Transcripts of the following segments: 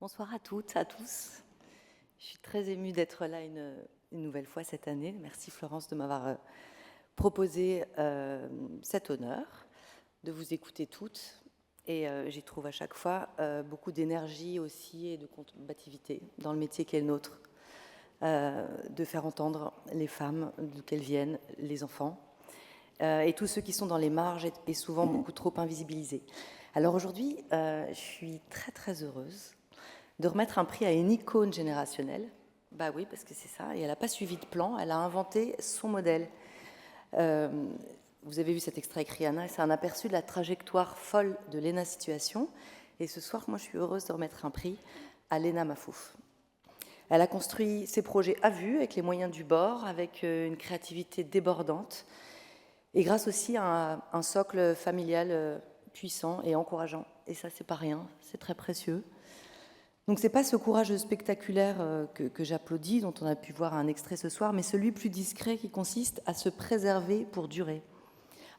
Bonsoir à toutes, à tous. Je suis très émue d'être là une nouvelle fois cette année. Merci Florence de m'avoir proposé cet honneur de vous écouter toutes. Et j'y trouve à chaque fois beaucoup d'énergie aussi et de combativité dans le métier qui est le nôtre, de faire entendre les femmes, d'où qu'elles viennent, les enfants, et tous ceux qui sont dans les marges et souvent beaucoup trop invisibilisés. Alors aujourd'hui, je suis très très heureuse de remettre un prix à une icône générationnelle. Bah oui, parce que c'est ça, et elle n'a pas suivi de plan, elle a inventé son modèle. Vous avez vu cet extrait avec Rihanna, et c'est un aperçu de la trajectoire folle de Léna Situation. Et ce soir, moi, je suis heureuse de remettre un prix à Léna Mafouf. Elle a construit ses projets à vue, avec les moyens du bord, avec une créativité débordante, et grâce aussi à un socle familial puissant et encourageant. Et ça, c'est pas rien, c'est très précieux. Donc c'est pas ce courage spectaculaire que j'applaudis, dont on a pu voir un extrait ce soir, mais celui plus discret qui consiste à se préserver pour durer,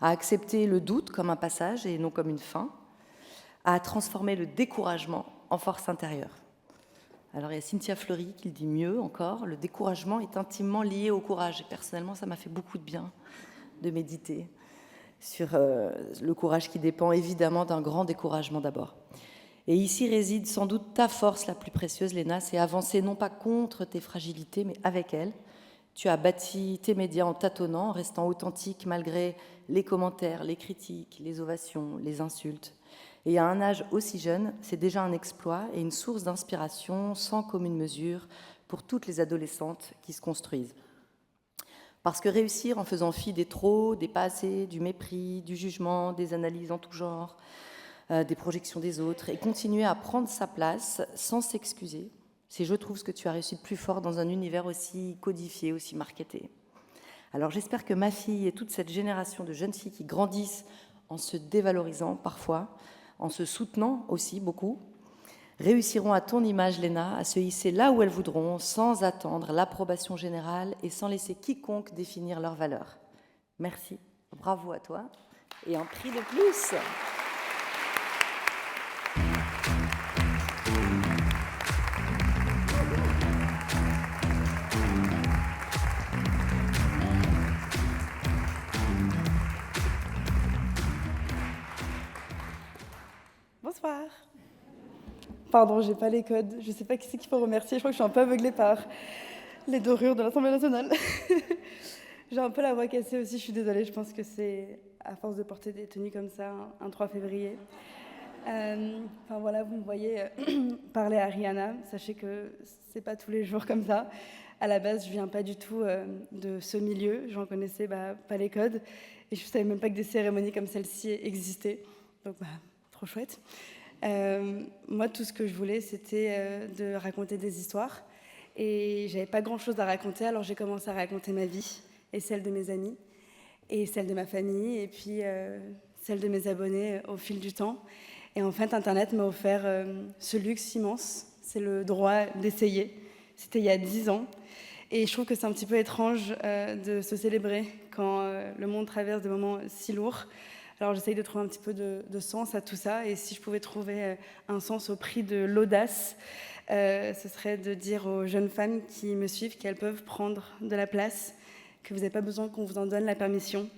à accepter le doute comme un passage et non comme une fin, à transformer le découragement en force intérieure. Alors il y a Cynthia Fleury qui le dit mieux encore, le découragement est intimement lié au courage. Et personnellement, ça m'a fait beaucoup de bien de méditer sur le courage qui dépend évidemment d'un grand découragement d'abord. Et ici réside sans doute ta force la plus précieuse, Léna, c'est avancer non pas contre tes fragilités, mais avec elles. Tu as bâti tes médias en tâtonnant, en restant authentique malgré les commentaires, les critiques, les ovations, les insultes. Et à un âge aussi jeune, c'est déjà un exploit et une source d'inspiration sans commune mesure pour toutes les adolescentes qui se construisent. Parce que réussir en faisant fi des trop, des pas assez, du mépris, du jugement, des analyses en tout genre, des projections des autres, et continuer à prendre sa place sans s'excuser, c'est, je trouve, ce que tu as réussi de plus fort dans un univers aussi codifié, aussi marketé. Alors j'espère que ma fille et toute cette génération de jeunes filles qui grandissent en se dévalorisant parfois, en se soutenant aussi beaucoup, réussiront à ton image, Léna, à se hisser là où elles voudront, sans attendre l'approbation générale et sans laisser quiconque définir leurs valeurs. Merci, bravo à toi, et un prix de plus. Bonsoir. Pardon, j'ai pas les codes. Je sais pas qui c'est qu'il faut remercier. Je crois que je suis un peu aveuglée par les dorures de l'Assemblée nationale. J'ai un peu la voix cassée aussi, je suis désolée. Je pense que c'est à force de porter des tenues comme ça, un 3 février. Enfin voilà, vous me voyez parler à Rihanna. Sachez que c'est pas tous les jours comme ça. À la base, je viens pas du tout de ce milieu. J'en connaissais pas les codes. Et je savais même pas que des cérémonies comme celle-ci existaient. Donc trop chouette. Moi, tout ce que je voulais, c'était de raconter des histoires. Et j'avais pas grand-chose à raconter, alors j'ai commencé à raconter ma vie, et celle de mes amis, et celle de ma famille, et puis celle de mes abonnés au fil du temps. Et en fait, Internet m'a offert ce luxe immense, c'est le droit d'essayer. C'était il y a 10 ans. Et je trouve que c'est un petit peu étrange de se célébrer quand le monde traverse des moments si lourds. Alors j'essaye de trouver un petit peu de sens à tout ça, et si je pouvais trouver un sens au prix de l'audace, ce serait de dire aux jeunes femmes qui me suivent qu'elles peuvent prendre de la place, que vous n'avez pas besoin qu'on vous en donne la permission,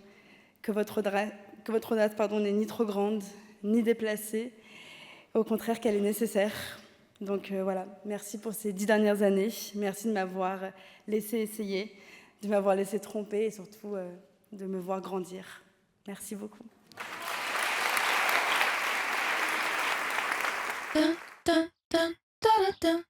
que votre audace n'est ni trop grande, ni déplacée, au contraire qu'elle est nécessaire. Donc voilà, merci pour ces 10 dernières années, merci de m'avoir laissé essayer, de m'avoir laissé tromper et surtout de me voir grandir. Merci beaucoup. Dun, dun, dun, dun, dun.